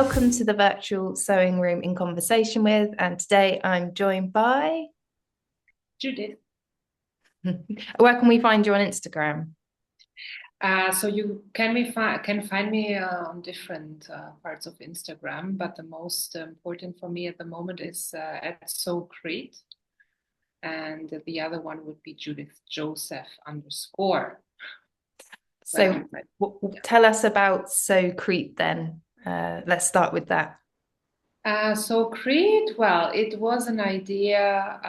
welcome to the virtual sewing room in conversation with, and today I'm joined by Judith. Where can we find you on Instagram? So you can find me on different parts of Instagram, but the most important for me at the moment is at SewCrete, and the other one would be Judith Joseph underscore. So tell us about SewCrete then. Let's start with that. SewCrete, well, it was an idea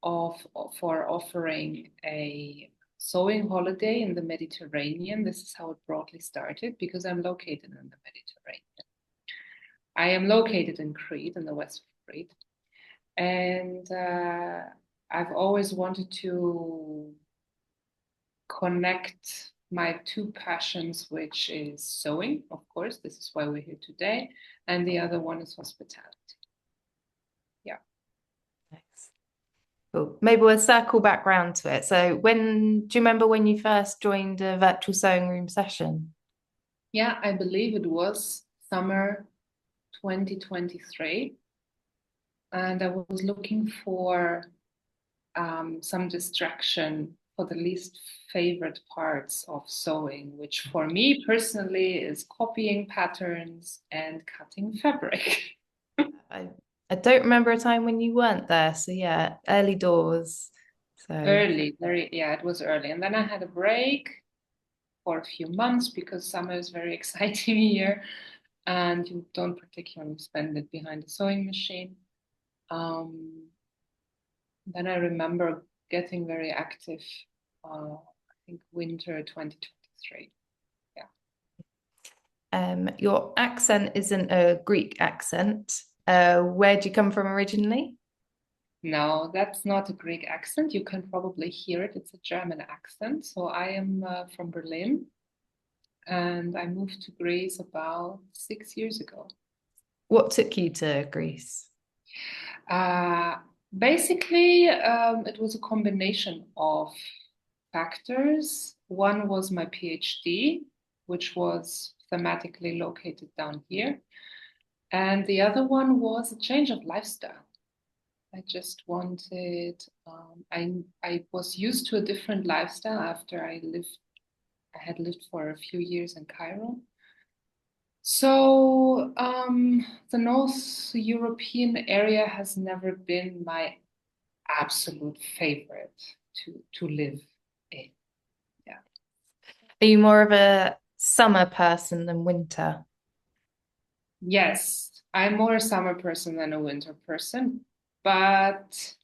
for offering a sewing holiday in the Mediterranean. This is how it broadly started because I'm located in the Mediterranean. I am located in Crete, in the west of Crete, and I've always wanted to connect my two passions, which is sewing, of course, this is why we're here today, and the other one is hospitality. Yeah. Nice. Cool. Maybe we'll circle back round to it. So do you remember when you first joined a virtual sewing room session? Yeah, I believe it was summer 2023. And I was looking for some distraction for the least favorite parts of sewing, which for me personally is copying patterns and cutting fabric. I don't remember a time when you weren't there. So yeah, early doors. So Early, yeah, it was early. And then I had a break for a few months because summer is very exciting here and you don't particularly spend it behind a sewing machine. Then I remember getting very active, I think winter 2023. Yeah. Your accent isn't a Greek accent. Where do you come from originally? No, that's not a Greek accent. You can probably hear it. It's a German accent. So I am from Berlin and I moved to Greece about 6 years ago. What took you to Greece? Uh, Basically, it was a combination of factors. One was my PhD, which was thematically located down here. And the other one was a change of lifestyle. I just wanted, I was used to a different lifestyle after I had lived for a few years in Cairo. So the North European area has never been my absolute favorite to live in. Yeah. Are you more of a summer person than winter? Yes, I'm more a summer person than a winter person, but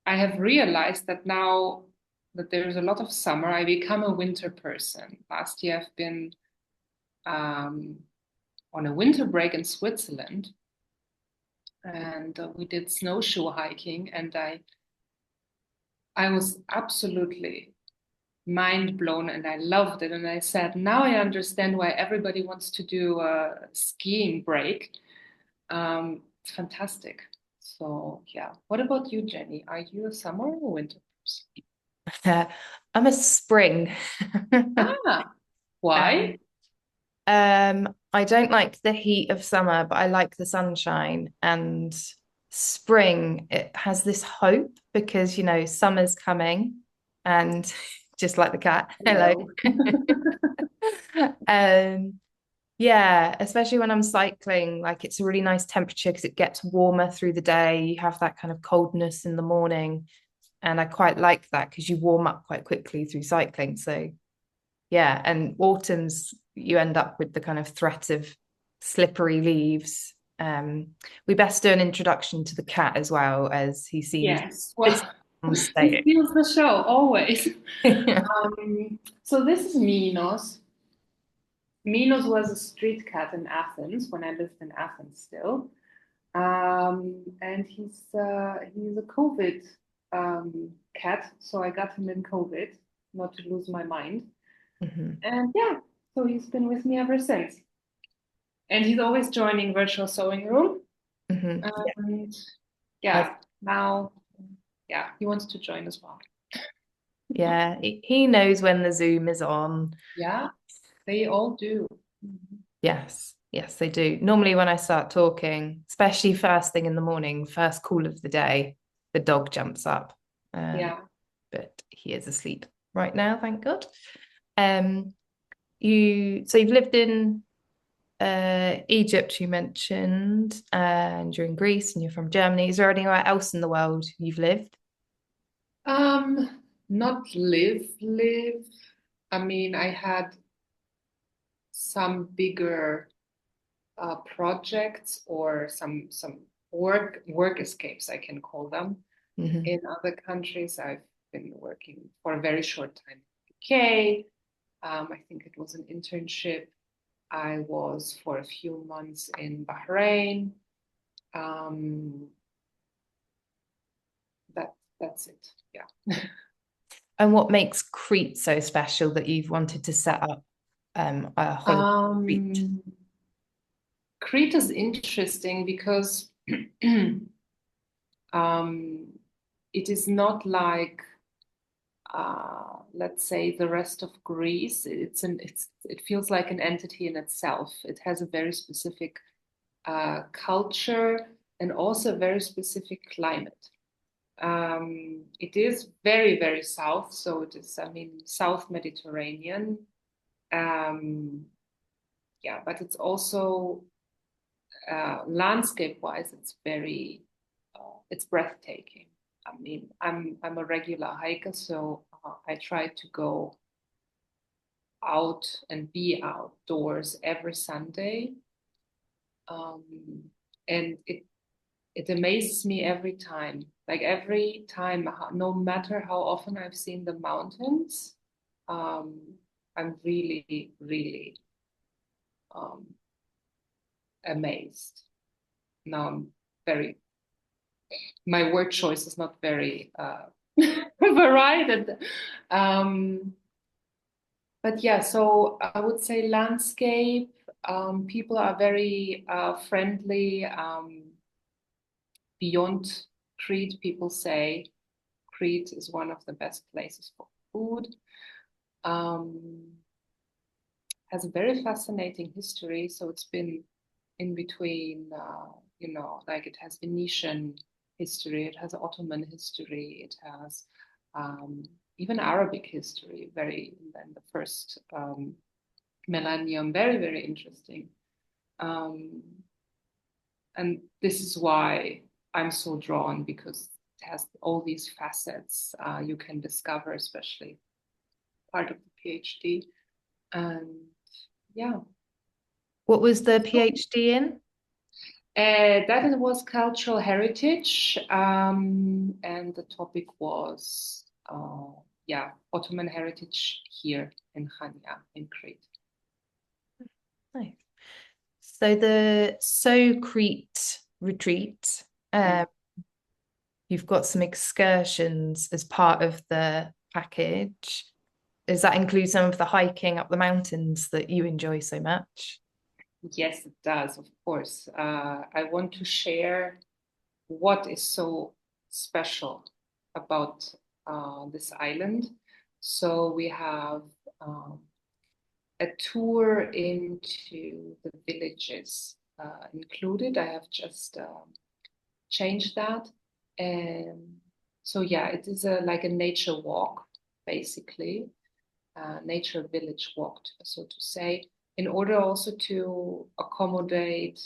I have realized that now that there's a lot of summer, I become a winter person. Last year, I've been um, on a winter break in Switzerland, and we did snowshoe hiking, and I was absolutely mind blown, and I loved it. And I said, now I understand why everybody wants to do a skiing break. It's fantastic. So yeah. What about you, Jenny? Are you a summer or winter person? I'm a spring. Ah, why? Um, I don't like the heat of summer, but I like the sunshine. And spring, it has this hope because, summer's coming and just like the cat, hello. Hello. Um, yeah, especially when I'm cycling, like it's a really nice temperature because it gets warmer through the day. You have that kind of coldness in the morning. And I quite like that because you warm up quite quickly through cycling. So yeah, and autumn's you end up with the kind of threat of slippery leaves. We best do an introduction to the cat as well, as he seems Yes. it's Well, on he stage. steals the show always. So this is Minos. Minos was a street cat in Athens when I lived in Athens still. And he's a COVID cat, so I got him in COVID, not to lose my mind. Mhm. And yeah, so he's been with me ever since. And he's always joining virtual sewing room. Mhm. And I've, yeah, now yeah, he wants to join as well. yeah, he knows when the Zoom is on. Yeah, they all do. Yes. Yes, they do. Normally, when I start talking, especially first thing in the morning, first call of the day, the dog jumps up. Um, Yeah. but he is asleep right now, thank God. Um, you've lived in Egypt, you mentioned, and you're in Greece and you're from Germany. Is there anywhere else in the world you've lived? Not live. I mean, I had some bigger projects or some work escapes, I can call them. Mhm. In other countries, I've been working for a very short time in the UK. I think it was an internship. I was for a few months in Bahrain. Um, that's it. Yeah. And what makes Crete so special that you've wanted to set up a holiday in Crete? Um, Crete is interesting because um, it is not like let's say the rest of Greece. It feels like an entity in itself. It has a very specific culture and also a very specific climate. It is very south, so it is, I mean, South Mediterranean. Um, yeah, but it's also landscape-wise, it's breathtaking. I mean, I'm a regular hiker, so I try to go out and be outdoors every Sunday. Um, and it amazes me every time. Like every time, no matter how often I've seen the mountains, um, I'm really um, amazed. Now I'm very, my word choice is not very varied. Um, but yeah, so I would say landscape. People are very friendly. Beyond Crete, people say Crete is one of the best places for food. Um, has a very fascinating history. So it's been in between, like it has Venetian history, it has Ottoman history, it has even Arabic history, very in the first millennium, very interesting. Um, and this is why I'm so drawn because it has all these facets you can discover, especially part of the PhD. And yeah, What was the PhD in? that was cultural heritage, and the topic was, Ottoman heritage here in Chania, in Crete. Nice. So the SewCrete retreat, Mm. um, you've got some excursions as part of the package. Does that include some of the hiking up the mountains that you enjoy so much? Yes, it does, of course. I want to share what is so special about this island. So we have um, a tour into the villages included. I have just changed that. And so yeah, it is like a nature walk, basically, nature village walk, so to say, in order also to accommodate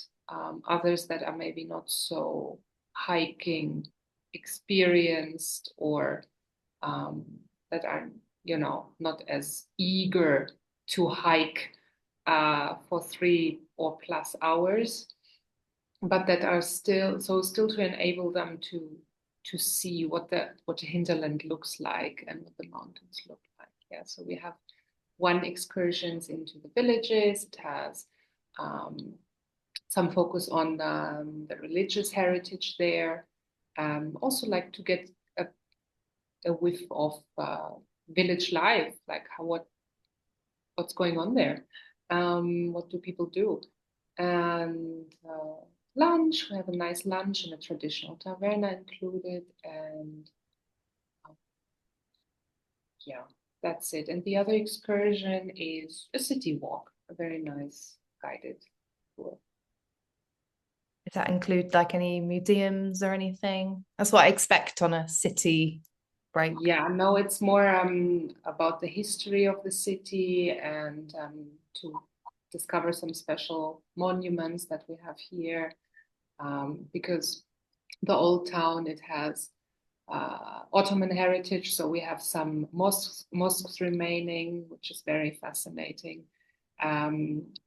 others that are maybe not so hiking experienced or that are, not as eager to hike for 3 or plus hours, but that are still to enable them to see what the hinterland looks like and what the mountains look like. Yeah, so we have one excursions into the villages. It has um, some focus on the religious heritage there. Also like to get a whiff of village life, like what's going on there. What do people do? And lunch, we have a nice lunch in a traditional taverna included. And yeah, that's it. And the other excursion is a city walk, a very nice guided. tour. Does that include like any museums or anything? That's what I expect on a city break. Yeah, no, it's more about the history of the city and to discover some special monuments that we have here. Because the old town, it has Ottoman heritage, so we have some mosques remaining, which is very fascinating.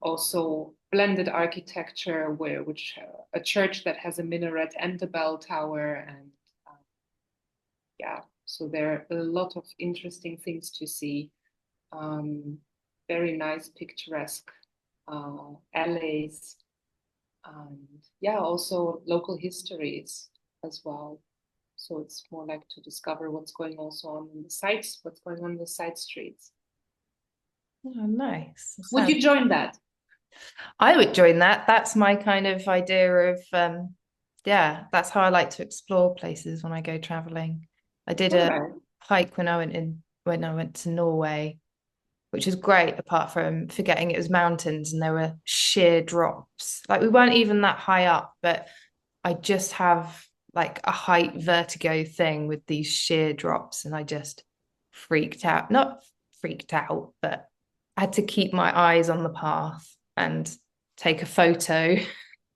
Also blended architecture, which a church that has a minaret and a bell tower, and yeah, so there are a lot of interesting things to see. Um, Very nice, picturesque alleys, and yeah, also local histories as well. So it's more like to discover what's going also on in the sites, what's going on in the side streets. Oh, nice. Would you join that? I would join that. That's my kind of idea of yeah, that's how I like to explore places when I go traveling. I did All a right. hike when I went to Norway, which was great, apart from forgetting it was mountains and there were sheer drops. Like we weren't even that high up, but I just have like a height vertigo thing with these sheer drops, and I just freaked out. Not freaked out, but I had to keep my eyes on the path and take a photo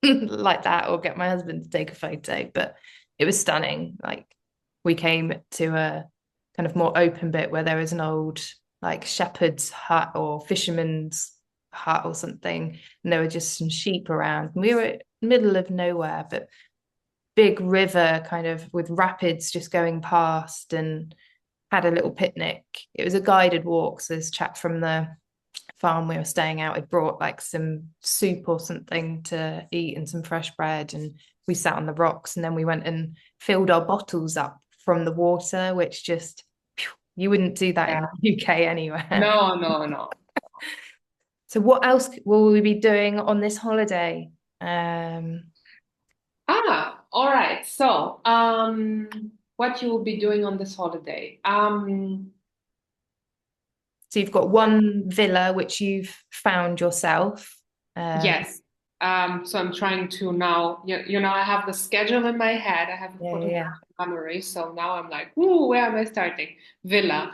like that, or get my husband to take a photo. But it was stunning. Like we came to a kind of more open bit where there was an old like shepherd's hut or fisherman's hut or something, and there were just some sheep around. And we were in the middle of nowhere, but big river kind of with rapids just going past, and had a little picnic. It was a guided walk. So this chap from the farm we were staying out had brought like some soup or something to eat and some fresh bread. And we sat on the rocks, and then we went and filled our bottles up from the water, which just, you wouldn't do that in Yeah. the UK anywhere. No, no, no. So what else will we be doing on this holiday? All right. So, what you will be doing on this holiday? So you've got one villa which you've found yourself. Yes. So I'm trying to now, I have the schedule in my head. I have a Yeah, yeah, photographic memory. So now I'm like, ooh, where am I starting? Villa.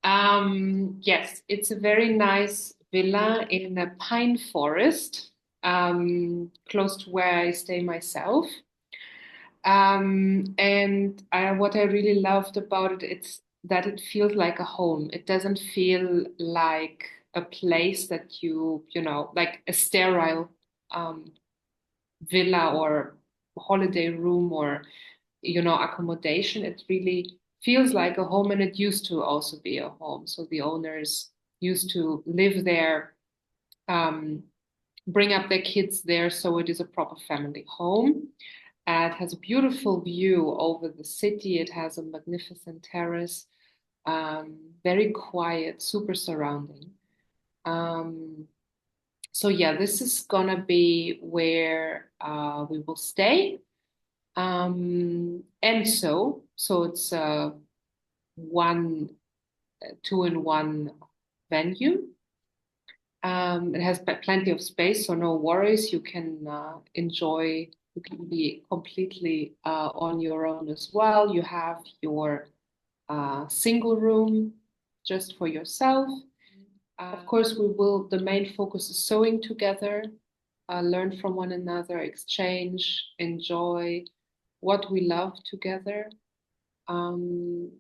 Yes, it's a very nice villa in a pine forest, close to where I stay myself. What I really loved about it, it's that it feels like a home. It doesn't feel like a place that like a sterile um, villa or holiday room or, accommodation. It really feels like a home, and it used to also be a home. So the owners used to live there, um, bring up their kids there. So it is a proper family home. It has a beautiful view over the city. It has a magnificent terrace, very quiet, super surrounding. Um, so yeah, this is gonna be where we will stay. And so it's one two in one venue. It has plenty of space, so no worries. You can enjoy. You can be completely on your own as well. You have your single room just for yourself. Of course, we will. The main focus is sewing together, learn from one another, exchange, enjoy what we love together. Um,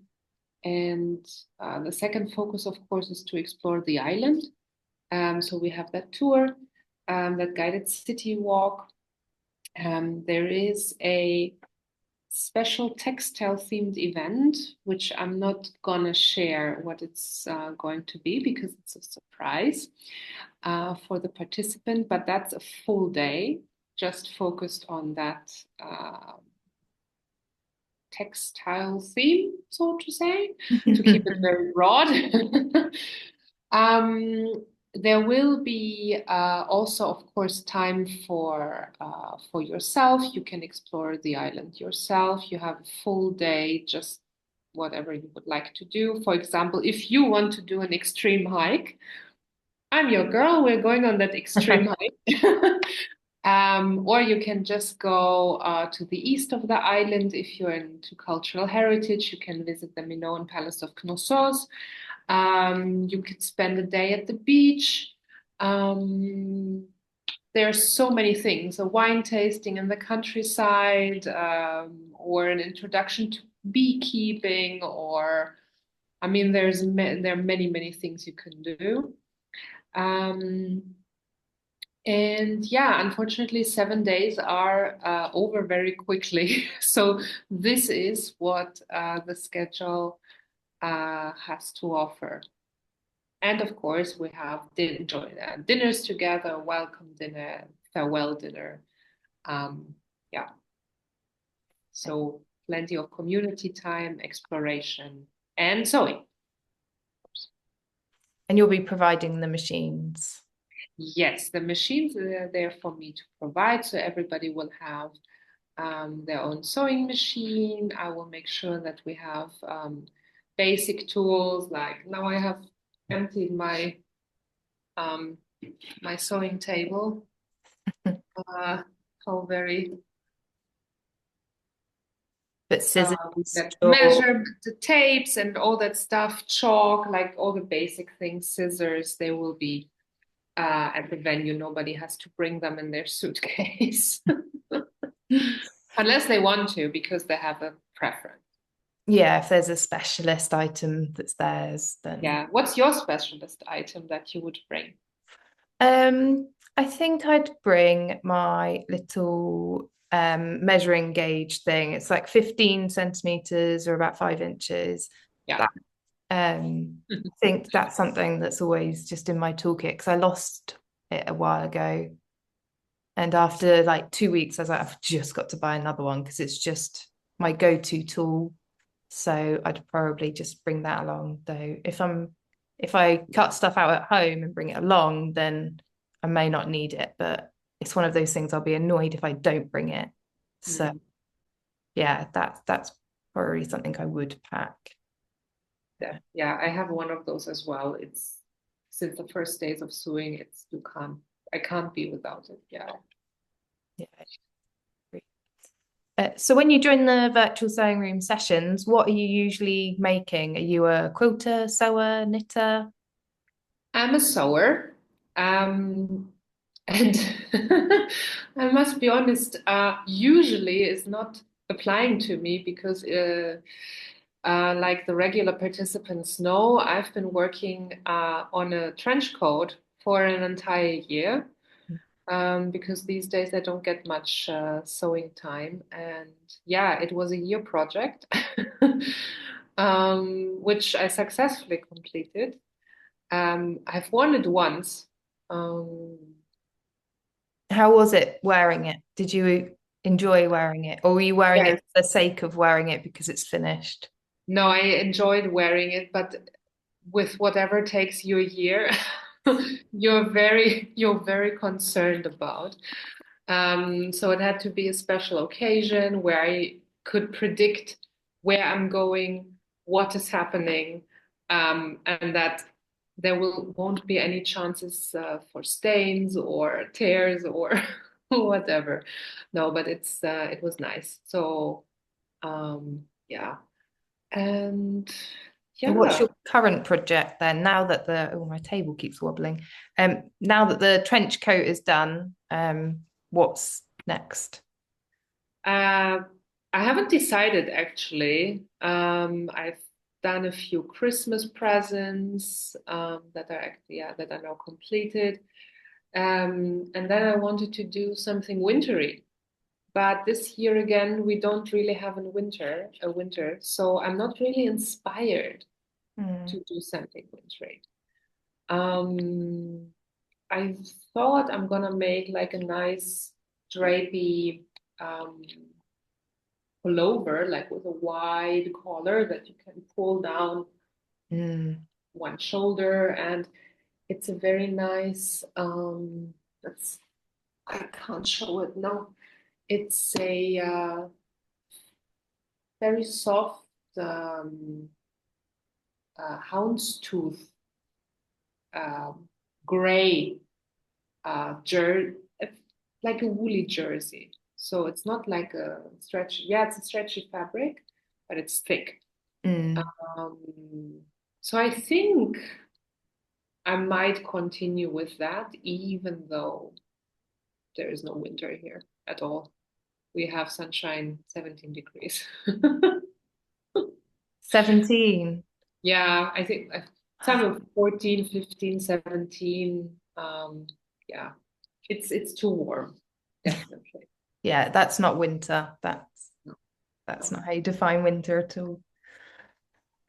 and the second focus, of course, is to explore the island. So we have that tour, that guided city walk. There is a special textile themed event, which I'm not gonna share what it's going to be because it's a surprise for the participant, but that's a full day just focused on that textile theme, so to say, to keep it yeah. very broad. um, there will be also, of course, time for yourself. You can explore the island yourself. You have a full day, just whatever you would like to do. For example, if you want to do an extreme hike, I'm your girl. We're going on that extreme hike. Or you can just go to the east of the island. If you're into cultural heritage, you can visit the Minoan Palace of Knossos. You could spend a day at the beach. Um, there's so many things, a wine tasting in the countryside, or an introduction to beekeeping, or I mean, there are many, many things you can do. Um, and yeah, unfortunately, 7 days are over very quickly. So this is what the schedule has to offer. And of course, we have dinners together, welcome dinner, farewell dinner. Um, yeah, so plenty of community time, exploration, and sewing. And you'll be providing the machines. Yes, the machines are there for me to provide, so everybody will have their own sewing machine. I will make sure that we have basic tools. Like now, I have emptied um, my sewing table. How very But scissors, that chalk. measure the tapes and all that stuff, chalk, like all the basic things, scissors. They will be at the venue. Nobody has to bring them in their suitcase. Unless they want to, because they have a preference. Yeah, if there's a specialist item that's theirs, then Yeah. What's your specialist item that you would bring? I think I'd bring my little measuring gauge thing. It's like 15 centimeters or about 5 inches. Yeah. That I think that's something that's always just in my toolkit because I lost it a while ago. And after like 2 weeks, I was like, I've just got to buy another one because it's just my go-to tool. So I'd probably just bring that along. Though if I cut stuff out at home and bring it along, then I may not need it. But it's one of those things I'll be annoyed if I don't bring it. So Mm. yeah, that's probably something I would pack. Yeah, I have one of those as well. It's since the first days of sewing, I can't be without it. Yeah. Yeah. So when you join the virtual sewing room sessions, what are you usually making? Are you a quilter, sewer, knitter? I'm a sewer. Um, and I must be honest, usually is not applying to me because, like the regular participants know, I've been working on a trench coat for an entire year. Because these days I don't get much sewing time. And yeah, it was a year project, which I successfully completed. I've worn it once. Um, How was it wearing it? Did you enjoy wearing it, or were you wearing it yes, for the sake of wearing it because it's finished? no, I enjoyed wearing it, but with whatever takes you a year, you're very concerned about. So it had to be a special occasion where I could predict where I'm going, what is happening, and that there won't be any chances for stains or tears or whatever. No, but it was nice. So yeah, and And what's yeah. your current project then? Now that my table keeps wobbling. Now that the trench coat is done, what's next? Uh, I haven't decided actually. I've done a few Christmas presents that are now completed. And then I wanted to do something wintry. But this year again, we don't really have a winter, so I'm not really inspired Hmm. to do something wintry. Um, I thought I'm gonna make like a nice drapey um, pullover, like with a wide collar that you can pull down Mm. one shoulder, and it's a very nice. That's I can't show it now. It's a very soft houndstooth uh, gray jer like a woolly jersey. So it's not like a stretch. Yeah, it's a stretchy fabric, but it's thick. Mm. Um, so I think I might continue with that, even though there is no winter here at all. We have sunshine, 17 degrees. 17. Yeah, I think some of 14, 15, 17. Yeah, it's too warm, definitely. Yeah, that's not winter. No, That's no. not how you define winter at all.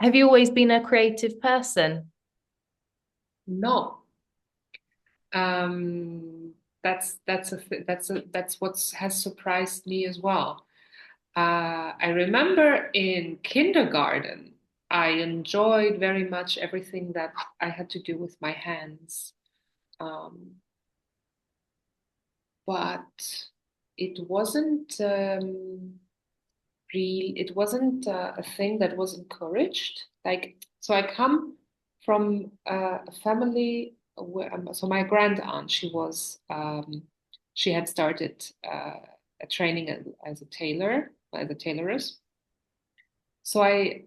Have you always been a creative person? No. That's what has surprised me as well. I remember in kindergarten, I enjoyed very much everything that I had to do with my hands. Um, but it wasn't it wasn't a thing that was encouraged. Like, so I come from a family where, so my grand aunt, she had started a training as a tailor, as a tailoress. So I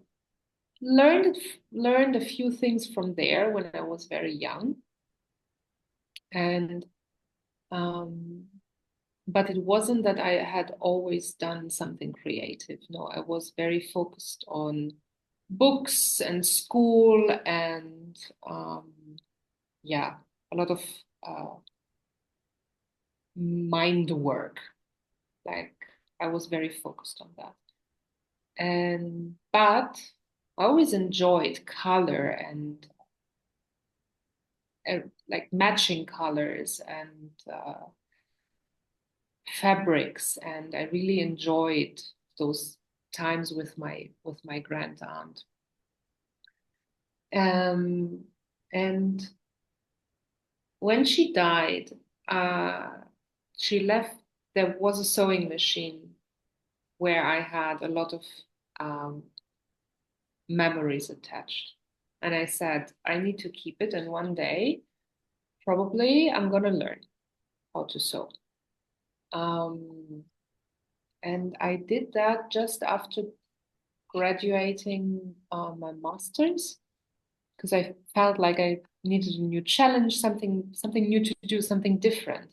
learned a few things from there when I was very young, and um, but it wasn't that I had always done something creative. No, I was very focused on books and school and yeah, a lot of uh, mind work. Like I was very focused on that. And but I always enjoyed color and like matching colors and fabrics, and I really enjoyed those times with my grand aunt. Um, and when she died, uh, she left. There was a sewing machine where I had a lot of um, memories attached, and I said I need to keep it. And one day, probably, I'm gonna learn how to sew. Um, and I did that just after graduating my master's because I felt like I needed a new challenge, something new to do, something different.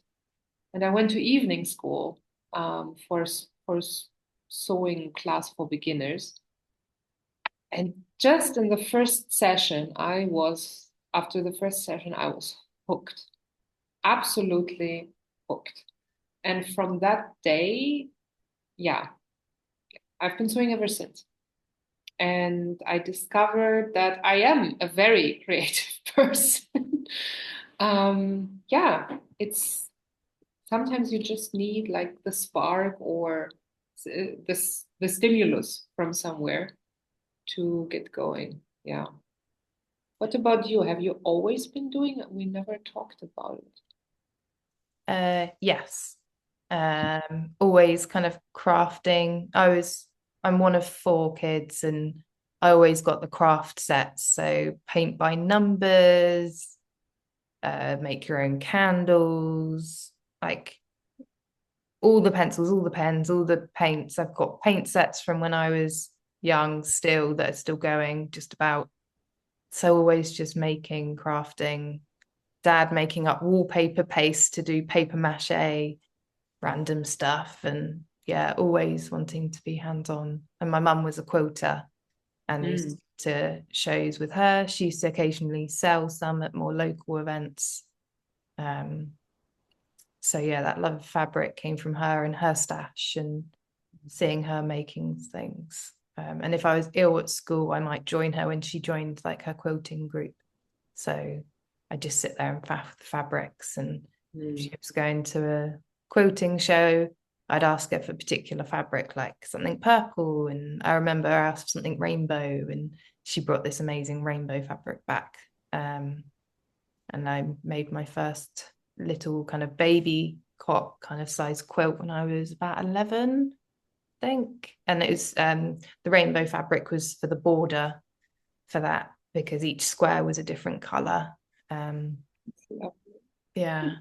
And I went to evening school for sewing class for beginners. And just in the first session, after the first session, I was hooked, absolutely hooked. And from that day, yeah, I've been sewing ever since. And I discovered that I am a very creative person. Yeah, it's sometimes you just need like the spark or the stimulus from somewhere to get going. Yeah. What about you? Have you always been doing it? We never talked about it. Yes. Always kind of crafting. I'm one of four kids and I always got the craft sets. So paint by numbers, make your own candles, like all the pencils, all the pens, all the paints. I've got paint sets from when I was young still that are still going just about. So always just making, crafting, dad making up wallpaper paste to do paper mache, random stuff. And yeah, always wanting to be hands-on. And my mum was a quilter and Mm. used to shows with her. She used to occasionally sell some at more local events. Um, so yeah, that love of fabric came from her and her stash and seeing her making things. And if I was ill at school, I might join her when she joined like her quilting group. So I just sit there and faff with fabrics. And if she Mm. was going to a quilting show, I'd ask her for a particular fabric, like something purple. And I remember I asked for something rainbow, and she brought this amazing rainbow fabric back. And I made my first little kind of baby cot kind of size quilt when I was about 11, I think. And it was the rainbow fabric was for the border for that because each square was a different color. Um, It's lovely. yeah.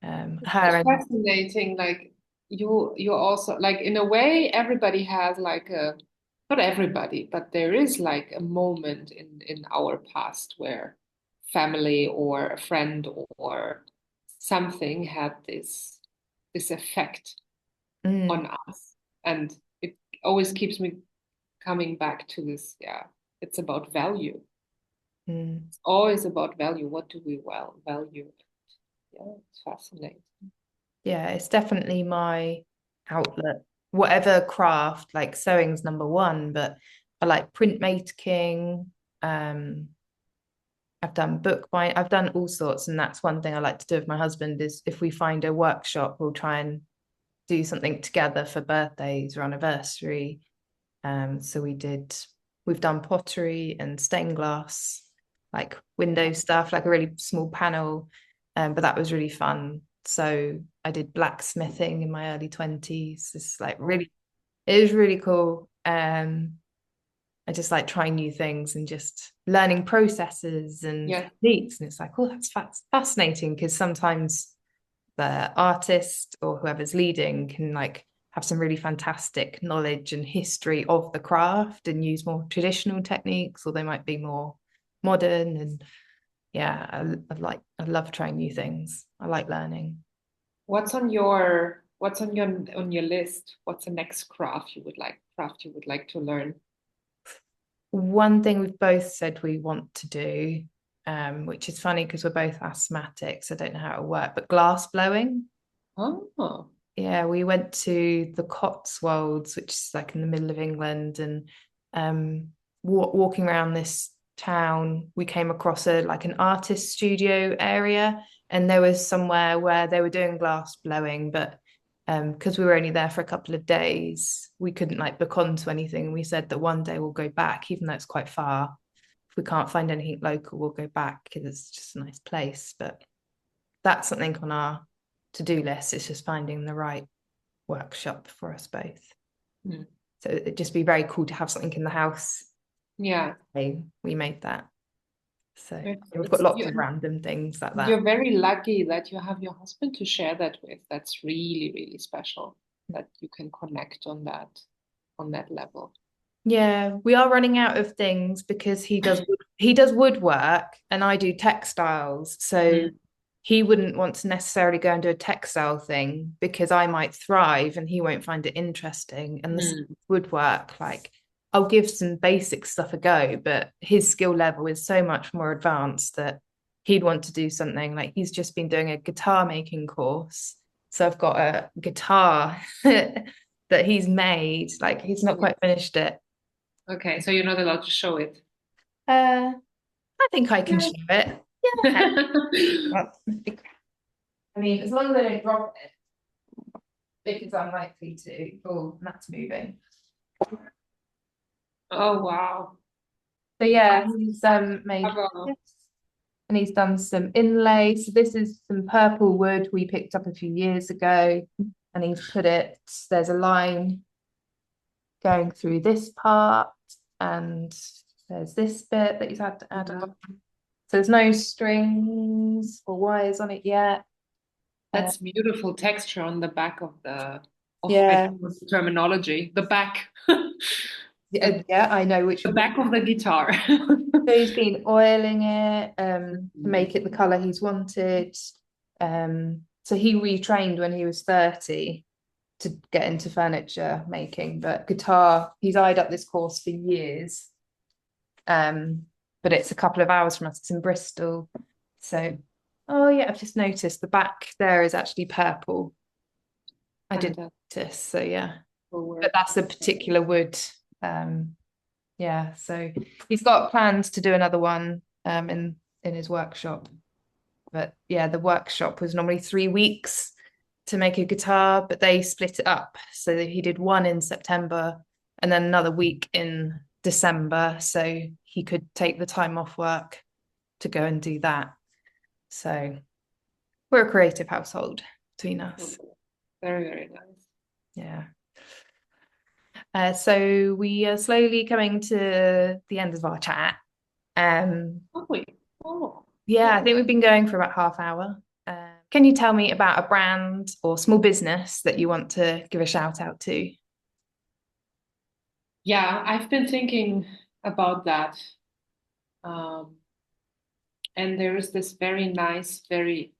Her It's and fascinating. Like you also like in a way everybody has like a not everybody, but there is like a moment in our past where family or a friend or something had this effect mm, on us, and it always keeps me coming back to this. Yeah, it's about value. mm. It's always about value. What do we value? Yeah, it's fascinating. Yeah, it's definitely my outlet. Whatever craft, like sewing's number one, but I like printmaking. Um, I've done bookbinding, I've done all sorts, and that's one thing I like to do with my husband is if we find a workshop, we'll try and do something together for birthdays or anniversary. So we've done pottery and stained glass, like window stuff, like a really small panel. But that was really fun. So I did blacksmithing in my early 20s. It's like really, it was really cool. I just like trying new things and just learning processes and Yeah. techniques. And it's like, oh, that's fascinating because sometimes the artist or whoever's leading can like have some really fantastic knowledge and history of the craft and use more traditional techniques, or they might be more modern. And yeah, I love trying new things. I like learning. What's on your list? What's the next craft you would like to learn? One thing we've both said we want to do, which is funny because we're both asthmatics. I don't know how it'll work, but glass blowing. Oh, Yeah, we went to the Cotswolds, which is like in the middle of England, and walking around this town, we came across a like an artist studio area, and there was somewhere where they were doing glass blowing, but because we were only there for a couple of days, we couldn't like book onto anything. We said that one day we'll go back, even though it's quite far. If we can't find anything local, we'll go back because it's just a nice place. But that's something on our to-do list. It's just finding the right workshop for us both. hmm. So it'd just be very cool to have something in the house. Yeah. We made that. So we've got It's lots of random things like that. you're very lucky that you have your husband to share that with. That's really, really special that you can connect on that level. Yeah, we are running out of things because he does woodwork and I do textiles. So Mm, he wouldn't want to necessarily go and do a textile thing because I might thrive and he won't find it interesting. And the mm, woodwork, like I'll give some basic stuff a go, but his skill level is so much more advanced that he'd want to do something like he's just been doing a guitar making course. So I've got a guitar that he's made, like he's not yeah. quite finished it. Okay, so you're not allowed to show it. I think I can Yeah. show it. Yeah. I mean, as long as I don't drop it, because I'm likely to. Oh, that's moving. Oh wow. So yeah, he's made Bravo. this and he's done some inlay. So this is some purple wood we picked up a few years ago, and he's put it. There's a line going through this part, and there's this bit that he's had to add on. So there's no strings or wires on it yet. Uh, That's beautiful texture on the back of the I yeah, don't know the terminology. The back. yeah, The, yeah, I know which. the back of the guitar. So he's been oiling it to make it the color he's wanted. So he retrained when he was 30 to get into furniture making, but guitar, he's eyed up this course for years. But it's a couple of hours from us. It's in Bristol. So, oh yeah, I've just noticed the back there is actually purple. I didn't Fantastic notice. So yeah, but work. that's a particular wood. Um, yeah, so he's got plans to do another one in his workshop. But yeah, the workshop was normally 3 weeks to make a guitar, but they split it up. So he did one in September and then another week in December. So he could take the time off work to go and do that. So we're a creative household between us. Very, very nice. Yeah. So we are slowly coming to the end of our chat. Um, Oh, wait. Oh, yeah, I cool. think we've been going for about half hour. Can you tell me about a brand or small business that you want to give a shout out to? Yeah, I've been thinking about that. Um, and there is this very nice, very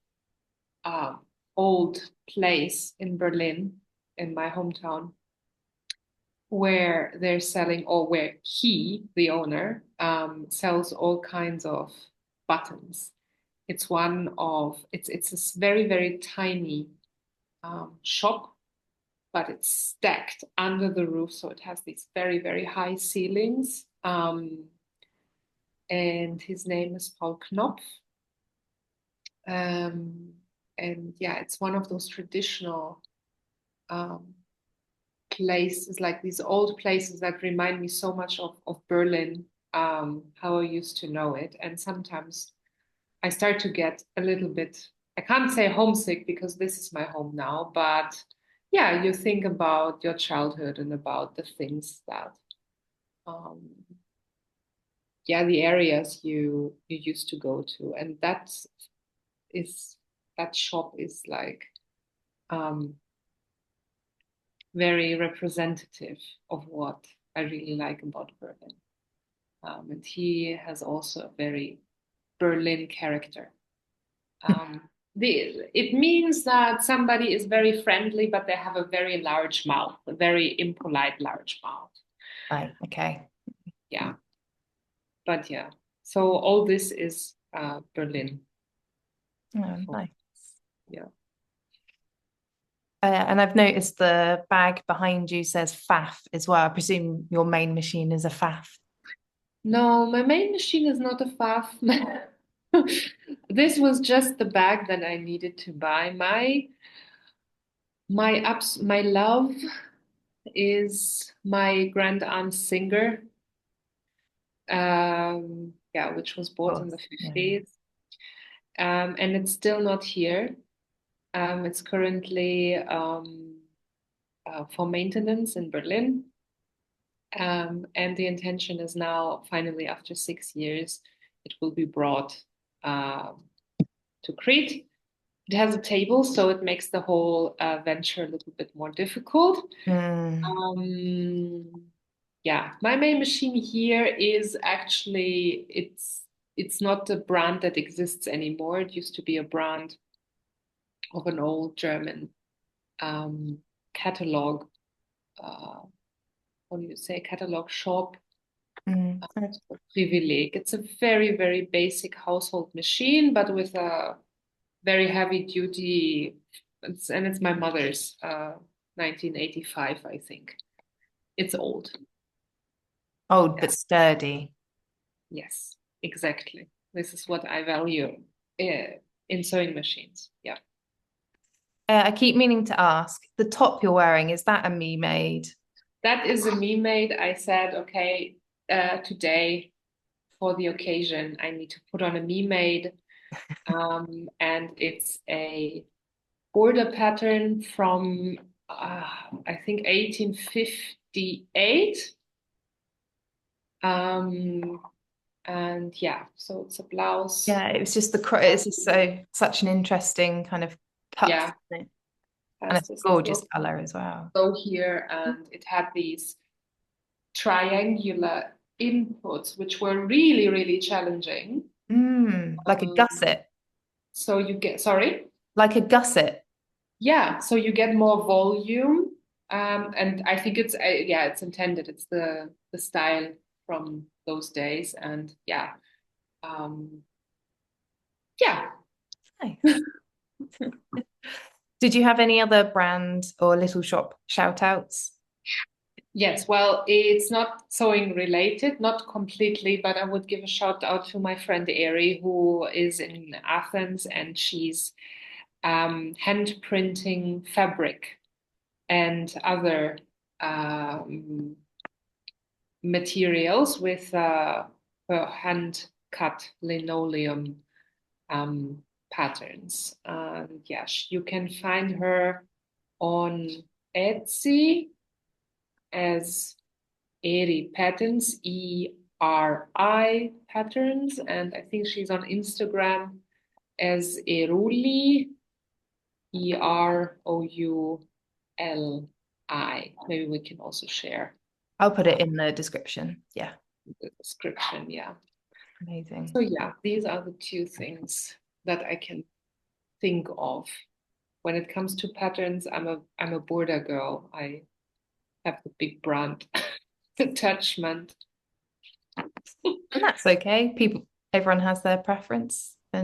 um, old place in Berlin, in my hometown, where they're selling, or where he, the owner, sells all kinds of buttons. It's this very, very tiny shop, but it's stacked under the roof, so it has these very, very high ceilings. And his name is Paul Knopf. Um, and yeah, it's one of those traditional um, places, like these old places that remind me so much of Berlin, how I used to know it. And sometimes I start to get a little bit, I can't say homesick because this is my home now, but yeah, you think about your childhood and about the things that, um, yeah, the areas you used to go to. And is that shop is like um, very representative of what I really like about Berlin. And he has also a very Berlin character. Um, it means that somebody is very friendly, but they have a very large mouth, a very impolite large mouth. Right, okay. Yeah, but yeah. So all this is Berlin. Oh, nice. Yeah. And I've noticed the bag behind you says faff as well. I presume your main machine is a faff. No, my main machine is not a faff. This was just the bag that I needed to buy. My love is my grand aunt Singer, yeah, which was Of bought in course. the Yeah. 50s. And it's still not here. It's currently for maintenance in Berlin. And the intention is now, finally, after 6 years, it will be brought um to Crete. It has a table, so it makes the whole venture a little bit more difficult. Mm. Um, yeah, my main machine here is actually it's not a brand that exists anymore. It used to be a brand of an old German um, catalog. Uh, what do you say? Catalog shop. Mm. It's called Privileg. It's a very, very basic household machine, but with a very heavy duty. And it's my mother's 1985, I think. It's old. Old Yeah. but sturdy. Yes, exactly. This is what I value in sewing machines. Yeah. I keep meaning to ask, the top you're wearing, is that a me made? That is a me made. I said, okay, today for the occasion, I need to put on a me made. And it's a border pattern from, I think, 1858. Um, and yeah, so it's a blouse. Yeah, it was just it's just such an interesting kind of cut, Yeah, isn't it? And has it's a this gorgeous little color as well. bow here, and it had these triangular inputs, which were really, really challenging. Like a Um, gusset, so you get, sorry, like a gusset. yeah, so you get more volume. And I think yeah, it's intended. It's the style from those days, and yeah, um, yeah. Nice. Did you have any other brand or little shop shout outs? Yes, well, it's not sewing related, not completely, but I would give a shout out to my friend Eri, who is in Athens, and she's hand printing fabric and other um, materials with her hand cut linoleum um, patterns. And yes, you can find her on Etsy as Eri Patterns, ERI Patterns, and I think she's on Instagram as Eruli. Erouli. Maybe we can also share I'll put it um, in the description. Yeah, the description. Yeah. amazing. So yeah, these are the two things that I can think of. When it comes to patterns, I'm a Burda girl. I have the big brand attachment. And that's okay. Everyone has their preference. Yeah.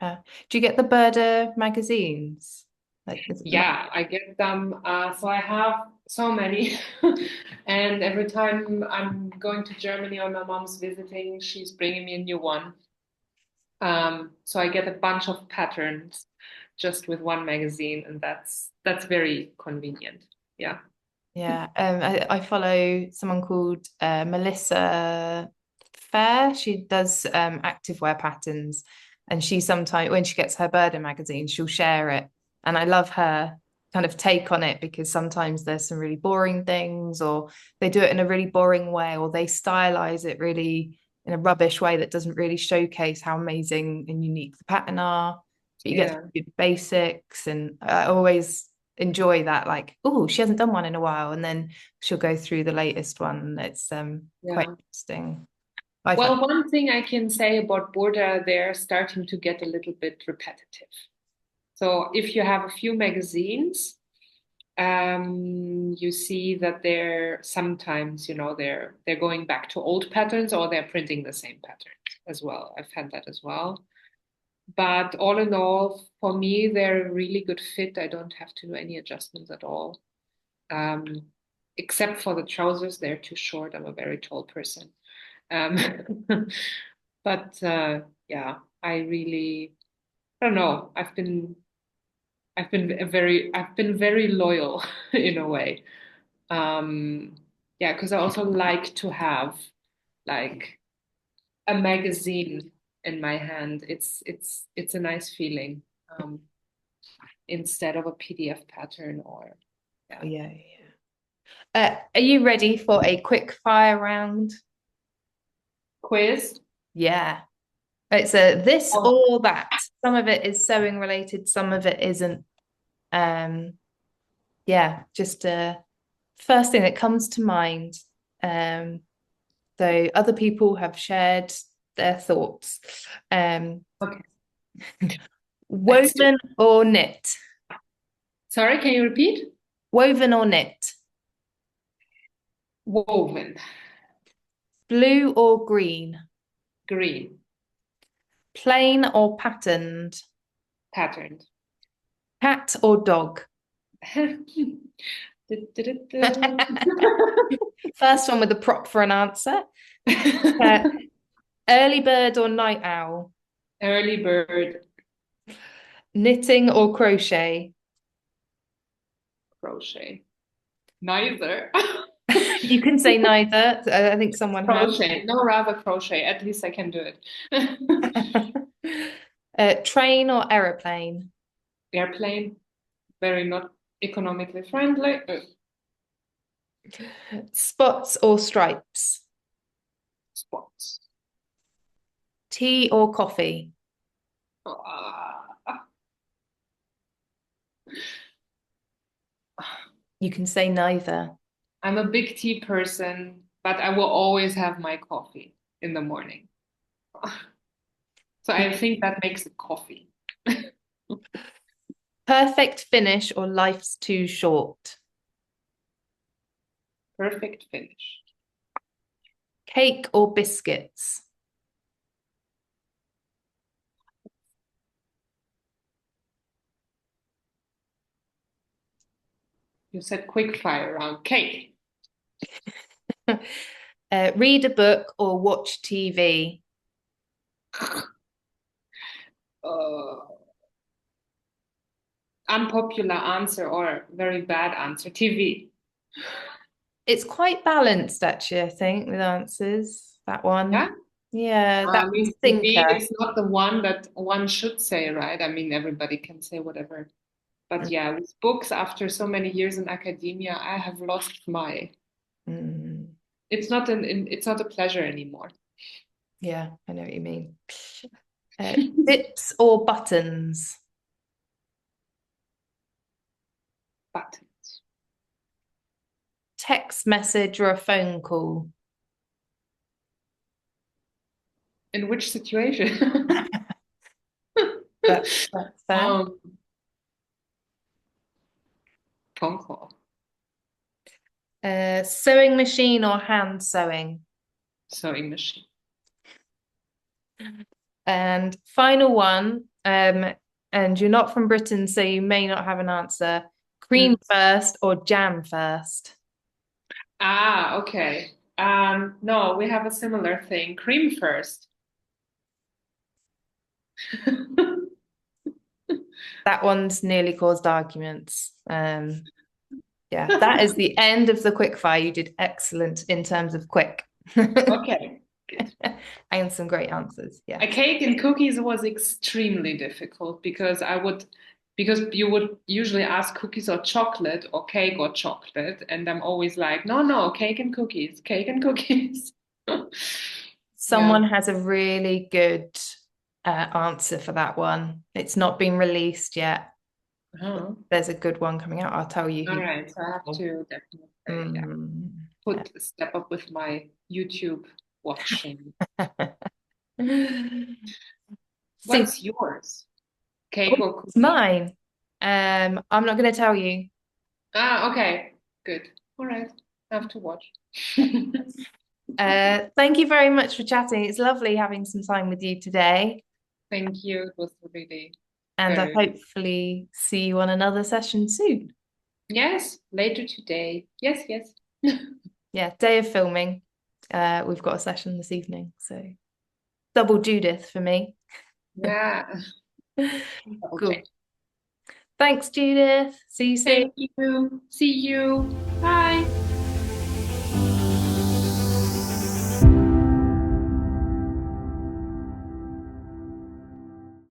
And do you get the Burda magazines? Like, Yeah, I get them. So I have so many. And every time I'm going to Germany or my mom's visiting, she's bringing me a new one. So I get a bunch of patterns just with one magazine, and that's very convenient. Yeah. yeah, I follow someone called Melissa Fair. She does activewear patterns, and she sometimes, when she gets her Burda magazine, she'll share it. And I love her kind of take on it because sometimes there's some really boring things, or they do it in a really boring way, or they stylize it really in a rubbish way that doesn't really showcase how amazing and unique the pattern are. But you get Yeah. the basics, and I always enjoy that, like, oh, she hasn't done one in a while, and then she'll go through the latest one. It's quite Yeah. interesting. I find. Well, one thing I can say about Burda, they're starting to get a little bit repetitive. So if you have a few magazines, you see that they're sometimes, they're going back to old patterns or they're printing the same pattern as well. I've had that as well. But all in all, for me, they're a really good fit. I don't have to do any adjustments at all. Um, Except for the trousers, they're too short. I'm a very tall person. Um, but yeah, I don't know. I've been very loyal in a way. Um, yeah, because I also like to have like a magazine in my hand. It's a nice feeling instead of a PDF pattern or Oh, yeah. yeah, yeah. Are you ready for a quick fire round? Quiz. Yeah. It's a this Oh, or that. Some of it is sewing related, some of it isn't. Um, yeah, just first thing that comes to mind. Um, so other people have shared their thoughts. Um, okay. Let's do woven or knit? Sorry, can you repeat? Woven or knit? Woven, Blue or green? green, Plain or patterned? patterned. Cat or dog? First one with a prop for an answer. Uh, early bird or night owl? Early bird, Knitting or crochet? crochet. Neither. You can say neither. I think someone has. Crochet. No, rather crochet. At least I can do it. Train or aeroplane? Airplane, very not economically friendly. Spots or stripes? Spots. Tea or coffee? Ah. You can say neither. I'm a big tea person, but I will always have my coffee in the morning. So I think that makes it coffee. Perfect finish or life's too short? Perfect finish. Cake or biscuits? You said quick fire round. Cake. Read a book or watch TV? Uh, Unpopular answer or very bad answer. TV. It's quite balanced, actually, I think, with answers. That one. Yeah. Yeah, that I one's mean, TV thinker. is not the one that one should say, right? I mean, everybody can say whatever. But yeah, with books, after so many years in academia, I have lost my. Mm, It's not a pleasure anymore. yeah, I know what you mean. Zips or buttons? Buttons. Text message or a phone call? In which situation? That's fair. Um, phone call. Sewing machine or hand sewing? Sewing machine. And final one, and you're not from Britain, so you may not have an answer. Cream Mm. first or jam first? Ah, okay. No, we have a similar thing. Cream first. That one's nearly caused arguments. Yeah, that is the end of the quickfire. You did excellent in terms of quick. Okay, good. And some great answers. Yeah. A cake and cookies was extremely difficult because you would usually ask cookies or chocolate or cake or chocolate, and I'm always like, no, no, cake and cookies, cake and cookies. Yeah. Someone has a really good answer for that one. It's not been released yet. Uh-huh. There's a good one coming out. I'll tell you All who. right, so I have to definitely, yeah, Yeah. step up with my YouTube watching. So, What's yours? Cake oh, or it's cookie? mine. I'm not going to tell you. Ah, okay, good. All right, I have to watch. Thank you very much for chatting. It's lovely having some time with you today, Thank you. It was really and I'll very, hopefully see you on another session soon. yes, later today. Yes, yes. Yeah, day of filming. We've got a session this evening, so double Judith for me. Yeah. Cool. Okay. Thanks, Judith. See you soon. Thank you. See you. Bye.